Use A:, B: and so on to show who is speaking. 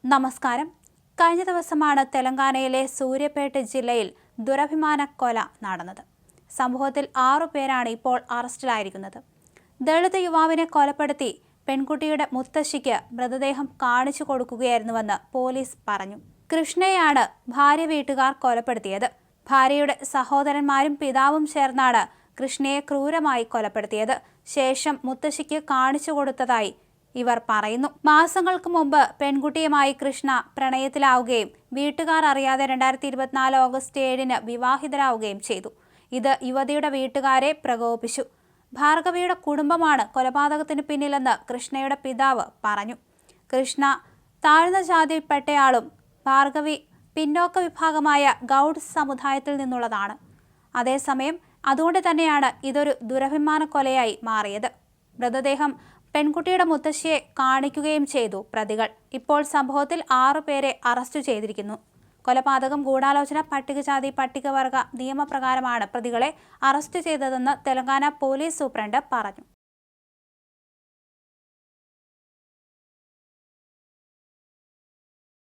A: നമസ്കാരം. കഴിഞ്ഞ ദിവസമാണ് തെലങ്കാനയിലെ സൂര്യപേട്ട് ജില്ലയിൽ ദുരഭിമാന കൊല നടന്നത്. സംഭവത്തിൽ 6 പേരാണ് ഇപ്പോൾ അറസ്റ്റിലായിരിക്കുന്നത്. ദളിത് യുവാവിനെ കൊലപ്പെടുത്തി പെൺകുട്ടിയുടെ മുത്തശ്ശിക്ക് മൃതദേഹം കാണിച്ചു കൊടുക്കുകയായിരുന്നുവെന്ന് പോലീസ് പറഞ്ഞു. കൃഷ്ണയെയാണ് ഭാര്യ വീട്ടുകാർ കൊലപ്പെടുത്തിയത്. ഭാര്യയുടെ സഹോദരന്മാരും പിതാവും ചേർന്നാണ് കൃഷ്ണയെ ക്രൂരമായി കൊലപ്പെടുത്തിയത്. ശേഷം മുത്തശ്ശിക്ക് കാണിച്ചു കൊടുത്തതായി ഇവർ പറയുന്നു. മാസങ്ങൾക്ക് മുമ്പ് പെൺകുട്ടിയുമായി കൃഷ്ണ പ്രണയത്തിലാവുകയും വീട്ടുകാർ അറിയാതെ 2024 ഓഗസ്റ്റ് 7-ന് വിവാഹിതരാവുകയും ചെയ്തു. ഇത് യുവതിയുടെ വീട്ടുകാരെ പ്രകോപിപ്പിച്ചു. ഭാർഗവിയുടെ കുടുംബമാണ് കൊലപാതകത്തിന് പിന്നിലെന്ന് കൃഷ്ണയുടെ പിതാവ് പറഞ്ഞു. കൃഷ്ണ താഴ്ന്ന ജാതിയിൽപ്പെട്ടയാളും ഭാർഗവി പിന്നോക്ക വിഭാഗമായ ഗൗഡ് സമുദായത്തിൽ നിന്നുള്ളതാണ്. അതേസമയം അതുകൊണ്ട് തന്നെയാണ് ഇതൊരു ദുരഭിമാന കൊലയായി മാറിയത്. മൃതദേഹം പെൺകുട്ടിയുടെ മുത്തശ്ശിയെ കാണിക്കുകയും ചെയ്തു പ്രതികൾ. ഇപ്പോൾ സംഭവത്തിൽ 6 പേരെ അറസ്റ്റ് ചെയ്തിരിക്കുന്നു. കൊലപാതകം ഗൂഢാലോചന പട്ടികജാതി പട്ടികവർഗ നിയമപ്രകാരമാണ് പ്രതികളെ അറസ്റ്റ് ചെയ്തതെന്ന് തെലങ്കാന പോലീസ് സൂപ്രണ്ട് പറഞ്ഞു.